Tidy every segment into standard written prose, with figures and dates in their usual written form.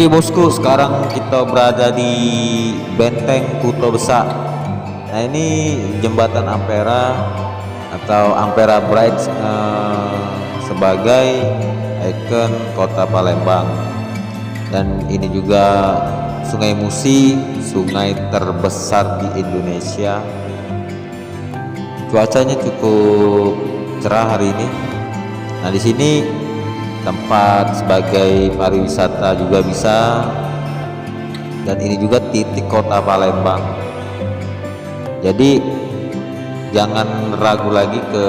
Oke bosku, sekarang kita berada di Benteng Kuto Besar. Nah ini jembatan Ampera atau Ampera Bridge sebagai ikon kota Palembang. Dan ini juga Sungai Musi, sungai terbesar di Indonesia. Cuacanya cukup cerah hari ini. Nah di sini tempat sebagai pariwisata juga bisa, dan ini juga titik kota Palembang. Jadi jangan ragu lagi ke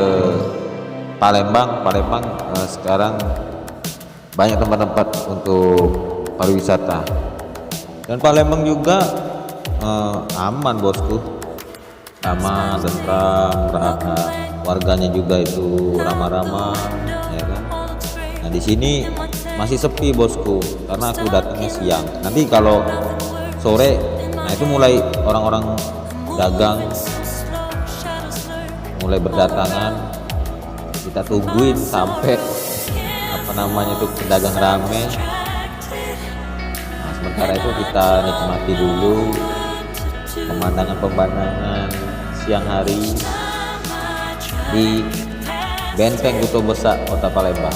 Palembang. Sekarang banyak tempat-tempat untuk pariwisata, dan Palembang juga aman bosku, aman, tentram, warganya juga itu ramah-ramah, ya kan. Nah di sini masih sepi bosku, karena aku datangnya siang. Nanti kalau sore, nah itu mulai orang-orang dagang mulai berdatangan. Kita tungguin sampai pedagang rame. Nah sementara itu kita nikmati dulu pemandangan siang hari di Benteng Kuto Besar kota Palembang.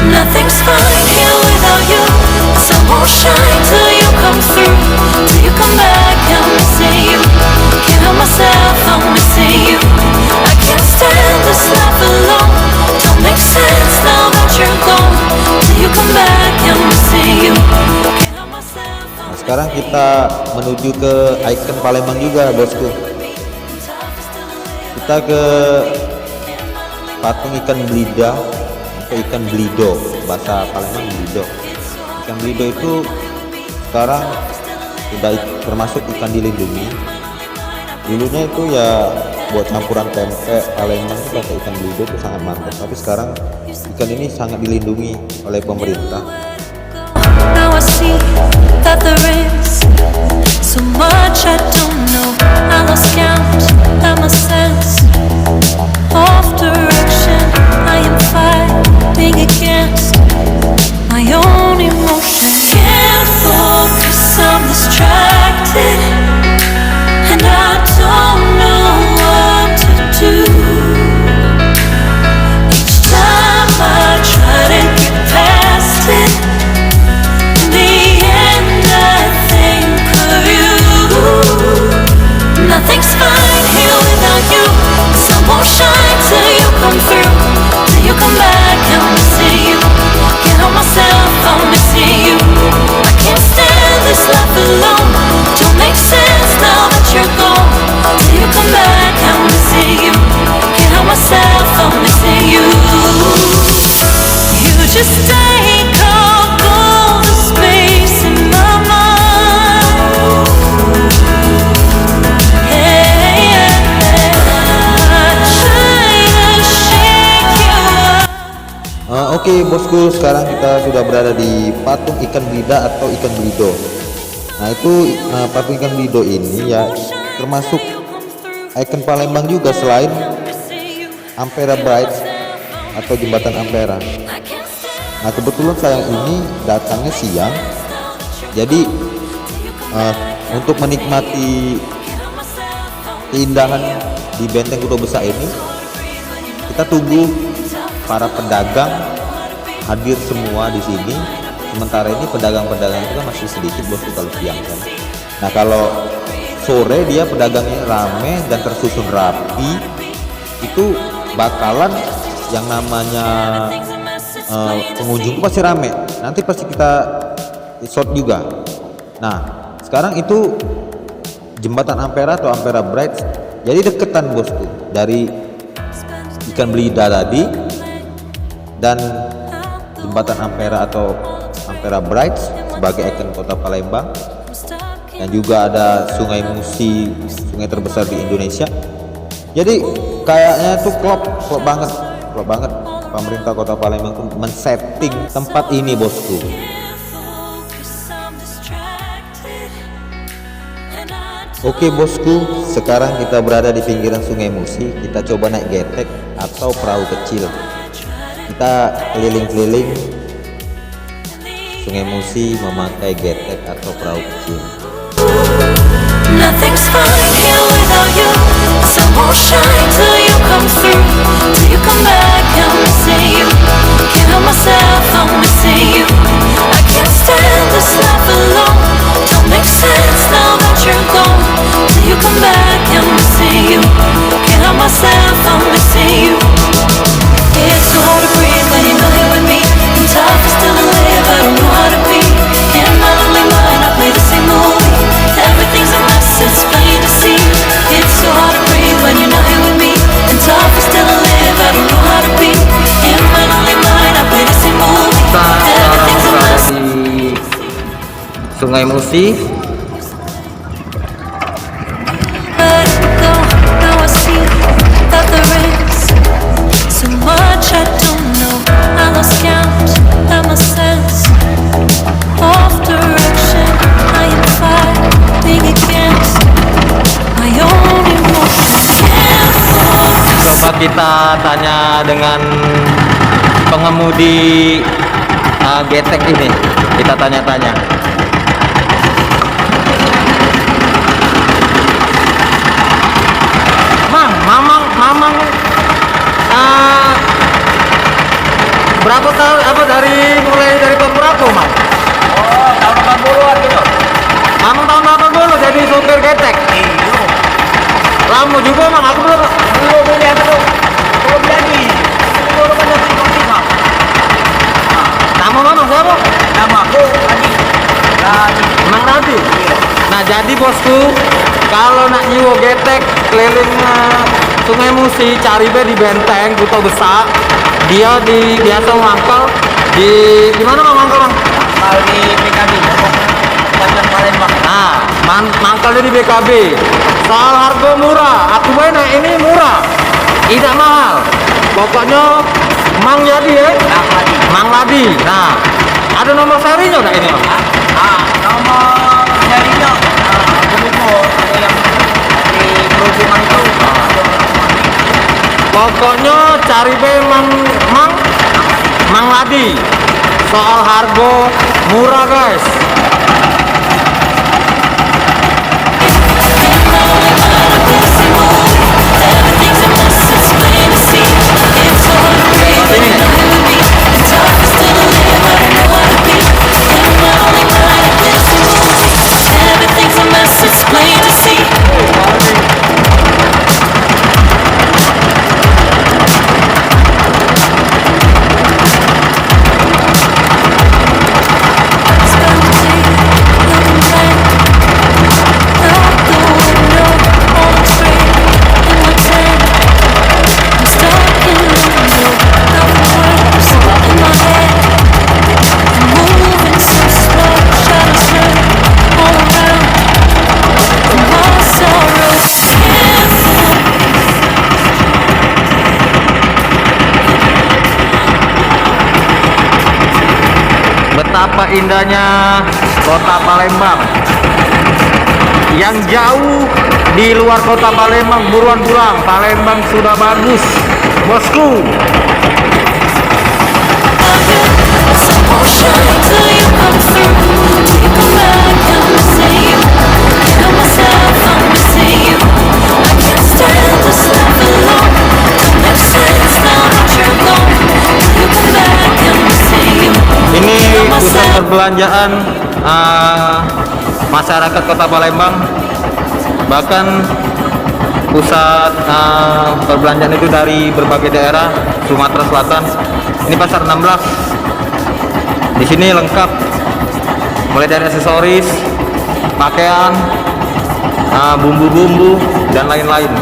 Nothing's fine here without you. Sun won't shine till you come through. Till you come back, I'm missing you. Can't help myself, I'm missing you. I can't stand this life alone. Don't make sense now that you're gone. Till you come back, I'm missing you. Can't help myself. Nah, sekarang kita menuju ke ikon Palembang juga bosku. Kita ke patung ikan belida atau ikan belido, bahasa Palembang belido. Ikan belido itu sekarang sudah termasuk ikan dilindungi. Dulunya itu ya buat campuran tempe Palembang itu pakai ikan belido itu sangat mantap. Tapi sekarang ikan ini sangat dilindungi oleh pemerintah. Now I see that there is so much I don't know. I lost count at my sense of direction. I am fighting against my own emotions. Can't focus, I'm distracted, and I don't know what to do. Each time I try to get past it, in the end I think of you. Nothing's fine here without you. The sun won't shine till you come through. Till you come back, I'm missing you. Can't help myself, I'm missing you. I can't stand this life alone. Don't make sense now that you're gone. Till you come back, I'm missing you. Can't help myself, I'm missing you. You just take up all the space in my mind. Oke bosku, sekarang kita sudah berada di patung ikan belida atau ikan belido. Nah itu patung ikan belido ini ya termasuk ikon Palembang juga selain Ampera Bridge atau jembatan Ampera. Nah kebetulan saya ini datangnya siang, jadi untuk menikmati keindahan di Benteng Kuto Besar ini, kita tunggu para pedagang hadir semua di sini. Sementara ini pedagang-pedagang itu kan masih sedikit bosku kalau siang kan. Nah kalau sore dia pedagangnya rame dan tersusun rapi, itu bakalan yang namanya pengunjung itu pasti rame. Nanti pasti kita shot juga. Nah sekarang itu jembatan Ampera atau Ampera Bridge jadi deketan bosku dari ikan belida tadi dan jembatan Ampera atau Ampera Bridge sebagai ikon kota Palembang. Dan juga ada Sungai Musi, sungai terbesar di Indonesia. Jadi kayaknya tuh klop banget pemerintah kota Palembang tuh men-setting tempat ini bosku. Oke bosku, sekarang kita berada di pinggiran Sungai Musi. Kita coba naik getek atau perahu kecil. Kita kita keliling-keliling Sungai Musi memakai getek atau perahu kecil. Nothing's fine here without you. The sun won't shine till you come through. Till you come back, I'm missing you. Can't help myself, I'm missing you. I can't stand this life alone. Don't make sense now that you're gone. Till you come back, I'm missing you. Can't help myself, I'm missing you. It's so hard to breathe when you're not here with me. I'm tough, but still alive, I don't know how to be. In my lonely mind, I play the same movie. Everything's a mess, it's plain to see. It's so hard to breathe when you're not here with me. And tough, but still alive, I don't know how to be. In my lonely mind, I play the same movie. Everything's a mess. Di Sungai Musi. Let it go, now I see that there is so much I don't know. I lost count, I'm a sense of direction. I am fighting against my own emotions. Can't focus. Coba kita tanya dengan pengemudi getek ini. Kita tanya-tanya. Mamang berapa tahun, mulai dari tahun berapa, Mang? Oh, tahun 80-an gitu. Mamang tahun 80 jadi supir getek. Iya. Lama juga, Mang. Aku belum Belum jadi. Belum menjadi kontingan. nama Mamang siapa? Nama aku Radi. Mang Radi. Nah, jadi bosku, kalau nak nyiwo getek keliling Sungai Musi, cari be di Benteng Kuto Besak. Dia biasa mangkal di mana, Mang? Mangkal, Mang? Mangkal di PKB. Kabupaten Palembang. Nah, mangkalnya di BKB. Soal harga murah, aku naik ini murah, tidak mahal. Pokoknya Mang jadi ya, Radi. Mang Ladi. Nah, ada nomor serinya enggak ini, Mang? Nomor jadinya aku lupa ada yang di perhubungan itu. Pokoknya cari be Mang Ladi. Soal harga murah, guys. Everything's a mess, it's plain to see. It's so hard to breathe when you're not here with me. And tough, but still alive, I don't know how to be. In my lonely mind, I play the same movie. Everything's a mess, it's plain to see. Betapa indahnya kota Palembang. Yang jauh di luar kota Palembang buruan pulang. Palembang sudah bagus, bosku. Ini pusat perbelanjaan masyarakat Kota Palembang. Bahkan pusat perbelanjaan itu dari berbagai daerah Sumatera Selatan. Ini pasar 16. Di sini lengkap, mulai dari aksesoris, pakaian, bumbu-bumbu dan lain-lain.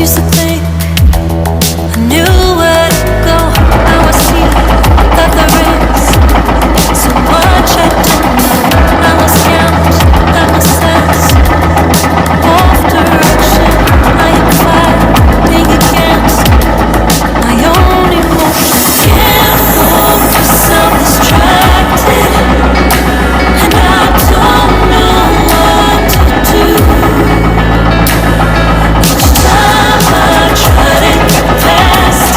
Used to think I knew where to go. Now I see that there is so much I don't know. I lost count, I'm a sense of direction. I am fighting against my own emotions. Can't focus, I'm distracted, and I don't know what to do. Each time I try to get past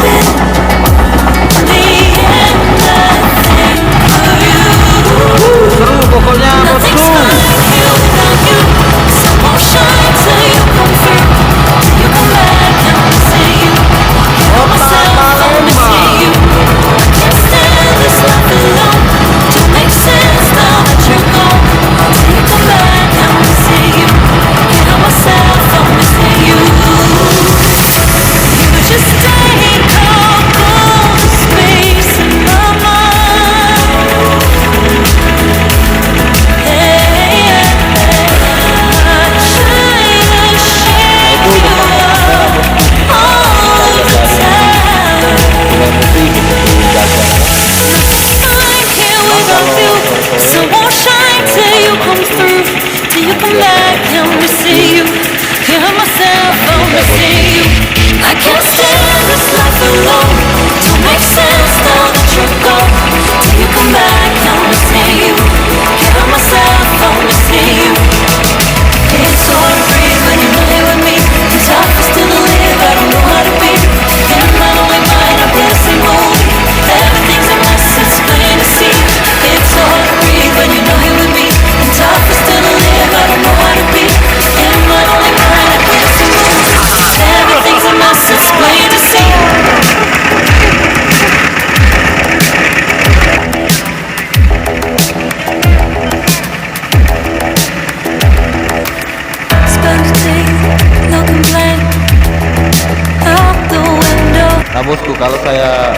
kalau saya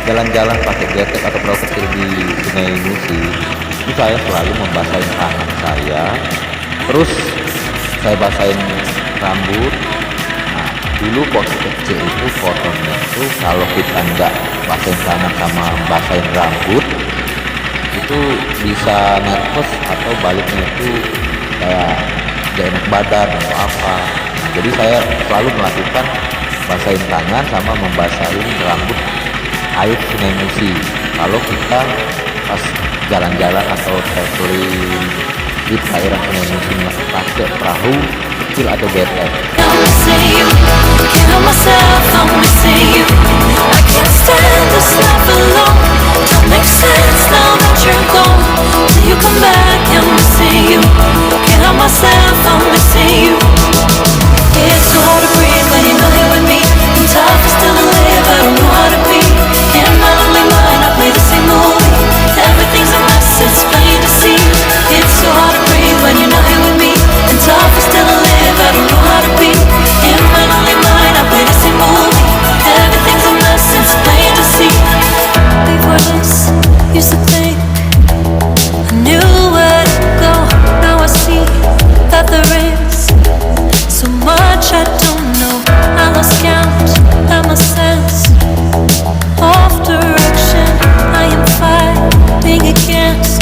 jalan-jalan pakai getek atau perahu kecil di Sungai Musi, itu saya selalu membasahin tangan saya, terus saya basahin rambut. Nah, dulu waktu kecil itu kotornya itu kalau kita nggak basahin tangan sama basahin rambut, itu bisa nervous atau baliknya itu kayak gak enak badan atau apa. Nah, jadi saya selalu melakukan basahin tangan sama membasahin rambut air Sungai Musi kalau kita pas jalan-jalan atau traveling di perairan Sungai Musi pakai perahu kecil atau getek. I'm missing you, can't help myself, I'm missing you. I can't stand this life alone. Don't make sense now that you're gone. Till you come back, I'm missing you. Can't help myself, I'm missing you. It's so hard to breathe when you're not here with me. I'm tough and still to live, I don't know how to be. In my lonely mind, I play the same movie. Everything's a mess, it's plain to see. It's so hard to breathe when you're not here with me. And tough and still to live, I don't know how to be. In my lonely mind, I play the same movie. Everything's a mess, it's plain to see. Before this, used to think I knew where to go. Now I see that there is so much I don't know. I lost count at my sense of direction. I am fighting against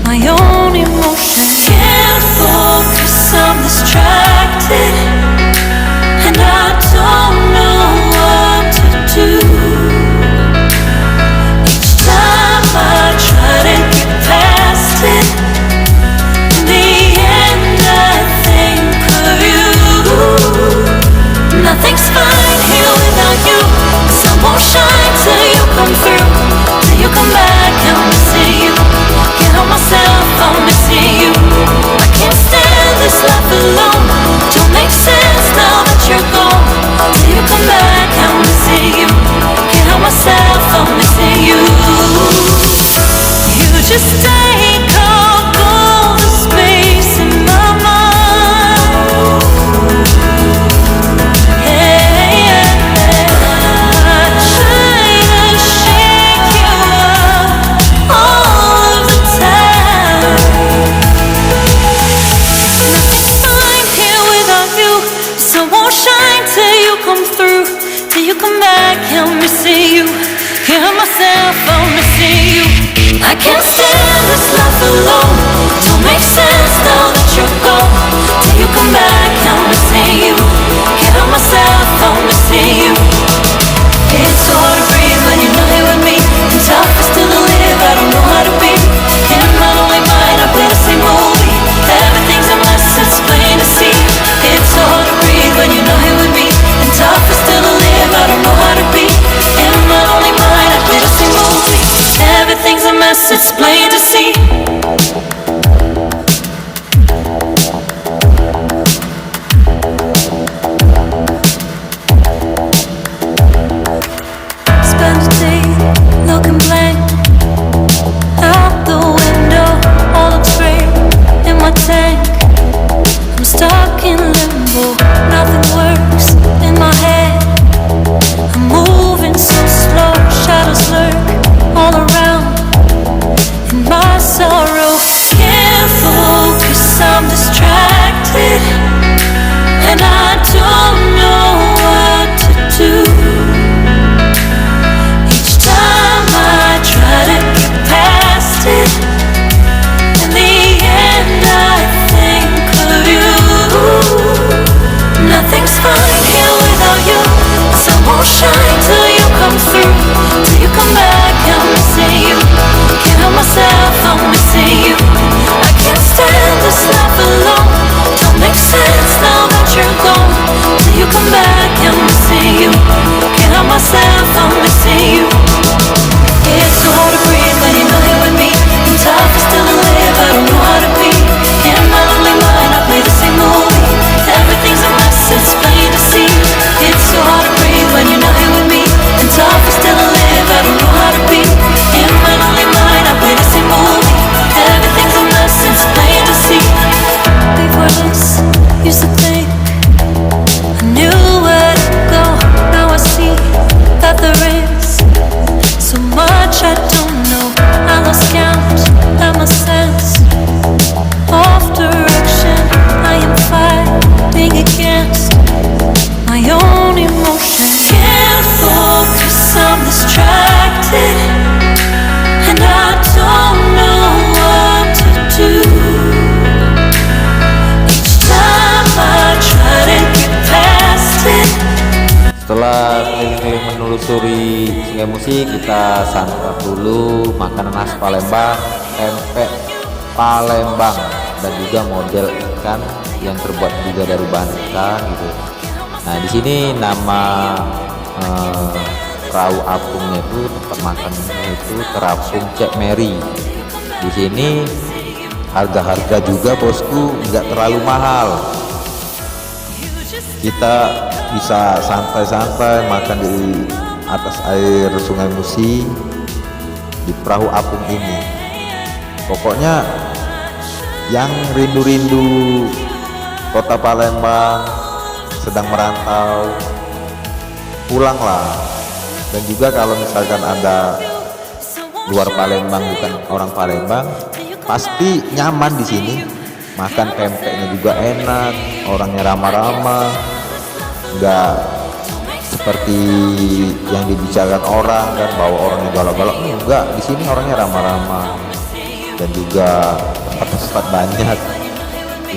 my own emotion. Can't focus, I'm distracted, and I don't know what to do. Each time I try to get past it, in the end I think of you. Nothing's fine here without you. The sun won't shine till you come through. Till you come back, I'm missing you. Can't help myself, I'm missing you. I can't stand this life alone. Don't make sense now that you're gone. Till you come back, I'm missing you. Can't help myself, I'm missing you. You just take up all the space in my mind. Hey, I try to shake you up all of the time. Nothing's fine here without you. The sun won't shine till you come through. Till you come back, I'm missing you. Can't help myself, I'm missing you. I can't stand this life alone. Don't make sense now that you're gone. Till you come back, I'm missing you. Can't help myself, I'm missing you. It's so hard to breathe when you're not here with me. And tough is still to live, I don't know how to be. In my lonely mind, I play the same movie. Everything's a mess, it's plain to see. It's so hard to breathe when you're not here with me. And tough is still to live, I don't know how to be. In my lonely mind, I play the same movie. Everything's a mess, it's plain to see. Spend a day looking blank out the window, all looks great in my tank. I'm stuck in limbo, nothing works in my head. I'm moving so slow, shadows lurk all around. In my sorrow, can't focus, I'm distracted, and I don't know what to do. Each time I try to get past it, in the end I think of you. Nothing's fine here without you. The sun won't shine till you come through. Till you come back, I'm missing you. Can't help myself, I'm missing you. I can't stand this life alone. Don't make sense now that you're gone. Till you come back, I'm missing you. Can't help myself, I'm missing you. It's so hard to breathe when you're not here with me. And tough is still to live, I don't know how to be. In my lonely mind, I play the same movie. Everything's a mess, it's plain to see. It's so hard to breathe when you're not here with me. And tough is still to live, I don't know how musik, kita santap dulu makanan khas Palembang, pempek Palembang, dan juga model ikan yang terbuat juga dari bahan ikan gitu. Nah di sini nama perahu apungnya itu, tempat makannya itu Terapung Cek Mary. Di sini harga-harga juga bosku nggak terlalu mahal. Kita bisa santai-santai makan di atas air Sungai Musi di perahu apung ini. Pokoknya yang rindu-rindu kota Palembang, sedang merantau, pulanglah. Dan juga kalau misalkan ada luar Palembang, bukan orang Palembang, pasti nyaman di sini. Makan pempeknya juga enak, orangnya ramah-ramah, nggak seperti yang dibicarakan orang kan, bahwa orangnya galak-galak. Enggak, di sini orangnya ramah-ramah, dan juga tempat-tempat banyak.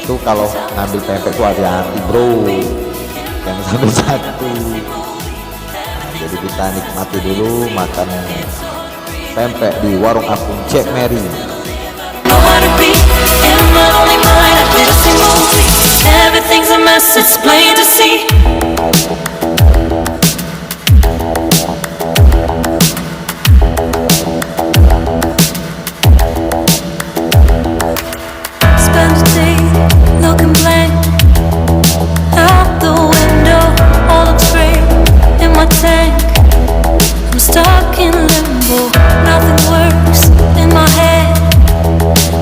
Itu kalau ngambil pempek tuh hati-hati bro, yang sampai satu. Nah, jadi kita nikmati dulu makan pempek di warung apung Cek Mary. Know how to be in my only mind. I play the same movie. Everything's a mess, it's plain to see. Spend the day looking blank out the window. All looks great in my tank. I'm stuck in limbo. Nothing works in my head.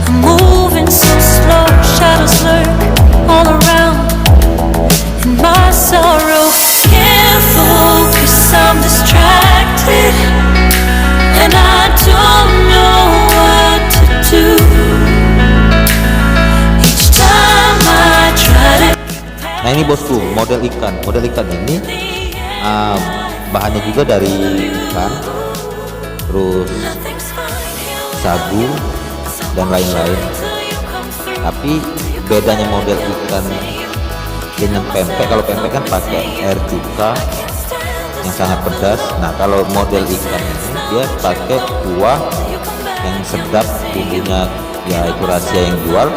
I'm moving so slow, shadows lurk all around. In my sorrow, can't focus, I'm distracted, and I don't know what to do. Each time I try to. Nah ini bosku, model ikan ini bahannya juga dari ikan, terus sagu dan lain-lain. Tapi bedanya model ikan dengan pempek, kalau pempek kan pakai air cuka yang sangat pedas. Nah kalau model ikan ini dia pakai kuah yang sedap, bumbunya ya itu rahasia yang jual.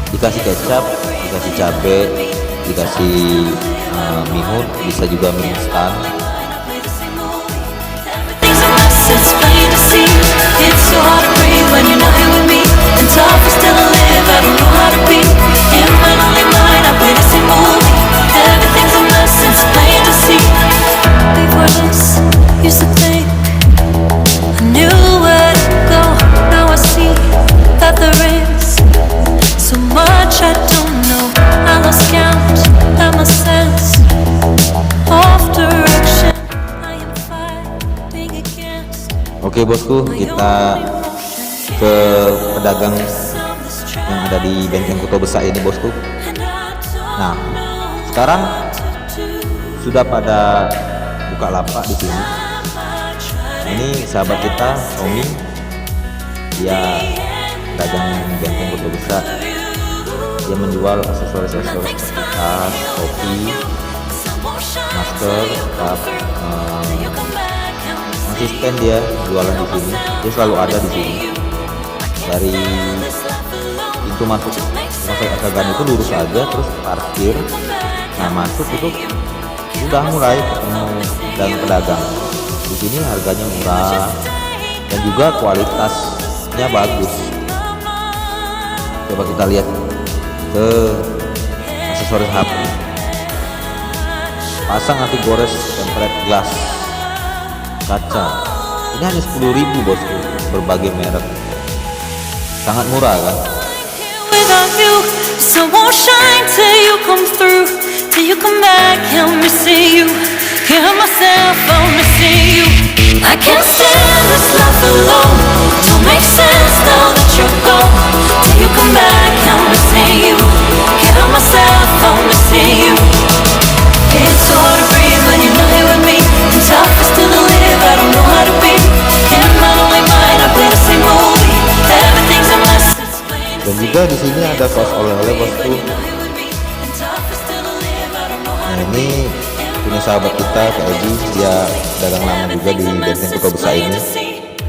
Dikasih kecap, dikasih cabai, dikasih mihun, bisa juga mie instan. It's plain to see. It's so hard to breathe when you're not here with me. And tough is still alive, I don't know how to be. In my lonely mind, I play the same movie. Everything's a mess, it's plain to see. Before this, used to think I knew where to go. Now I see that there is so much I don't know. I lost count and my sense of direction. I am fighting against. Oke bosku, kita ke pedagang yang ada di Benteng Kuto Besar ini bosku. Nah sekarang sudah pada buka lapak di sini. Ini sahabat kita Tommy, dia pedagang Benteng Kuto Besar. Dia menjual aksesoris-aksesoris seperti tas, topi, masker, cup, asisten. Dia jualan di sini, dia selalu ada di sini. Dari pintu masuk Kagan itu lurus aja, terus parkir. Nah masuk itu udah mulai ketemu pedagang. Di sini harganya murah dan juga kualitasnya bagus. Coba kita lihat ke aksesoris HP. Pasang anti gores tempered glass kaca. Ini hanya 10.000 bosku, berbagai merek. Sangat murah kan? Without you, the sun won't shine till you come through. Till you come back, I'm missing you. Hear myself, I'm missing you. I can't stand this life alone. Don't make sense now that you're gone. Till you come back, I'm missing you. Hear myself, I'm missing you. It's so hard to breathe when you're not here with me. And tough is still to live, I don't know how to be. In my lonely mind, I play the same movie. Everything's a mess. Dan juga di sini ada saus oleh-oleh bosku. Nah ini punya sahabat kita Kak Edi, dia dagang lama juga di Benteng Kota Besar ini.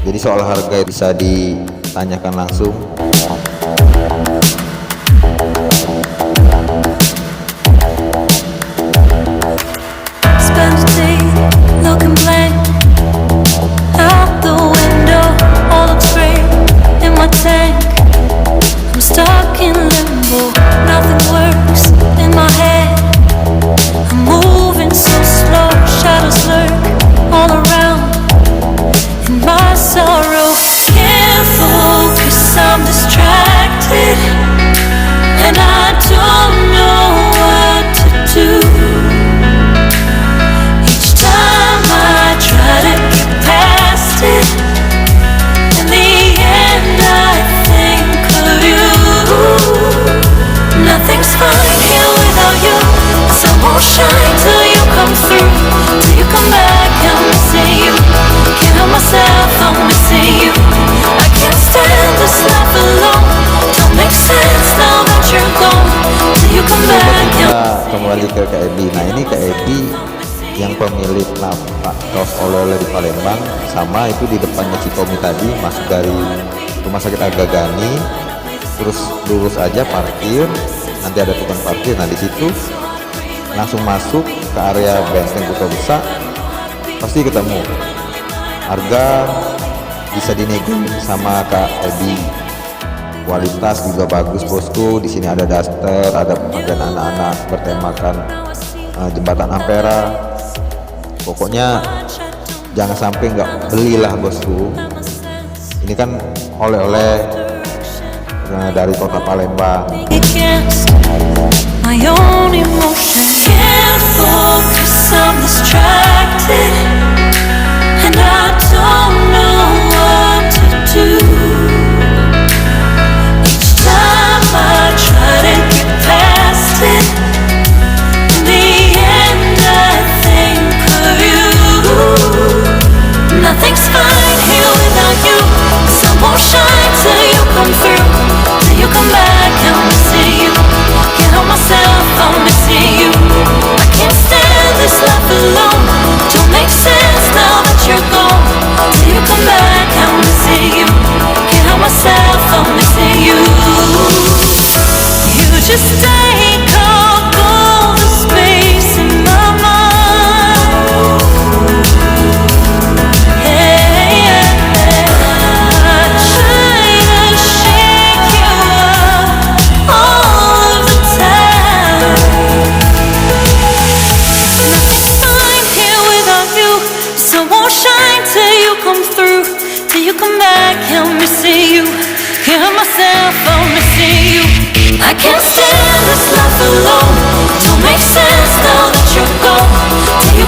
Jadi soal harga bisa ditanyakan langsung. Spend a day looking blank out the window, all looks great in my tank. I'm stuck in limbo, nothing works in my head. I'm moving so slow, shadows lurk all around. In my sorrow, can't focus, I'm distracted, and I don't know what to do. Each time I try to get past it, in the end I think of you. Nothing's fine here without you. The sun won't shine till you come through, till you come back. I'm missing you. Can't help myself, I'm missing you. I can't stand this life alone. Don't make sense now that you're gone. Till you come back. Kita kembali ke Kak Edi. Nah ini Kak Edi yang pemilik lapak kaos oleh-oleh di Palembang, sama itu di depannya Cikomi tadi, masuk dari Rumah Sakit Aga Gani, terus lurus aja parkir, nanti ada tukang parkir. Nah di situ langsung masuk ke area Benteng Kota Besar, pasti ketemu. Harga bisa dinego sama Kak Edi. Kualitas juga bagus bosku. Di sini ada daster, ada bagian anak-anak bertemakan jembatan Ampera. Pokoknya jangan sampai nggak belilah bosku. Ini kan oleh-oleh dari kota Palembang. Against my own emotion, can't focus, I'm distracted, and I don't know what to do. Each time I try to get past it, in the end I think of you. Nothing's fine here without you. The sun won't shine till you come through, till you come back. I'm missing you. Can't help myself, I'm missing you. I can't stand this life alone. Don't make sense now that you're gone. Till you come back, I'm missing you. Can't help myself, I'm missing you. You just take up all the space in my mind. Hey, I try to shake you up all of the time. Nothing's fine here without you. The sun won't shine till you come through, till you come back. I'm missing you. Can't help myself, I'm missing you. I can't stand this life alone. Don't make sense now that you're gone. Till you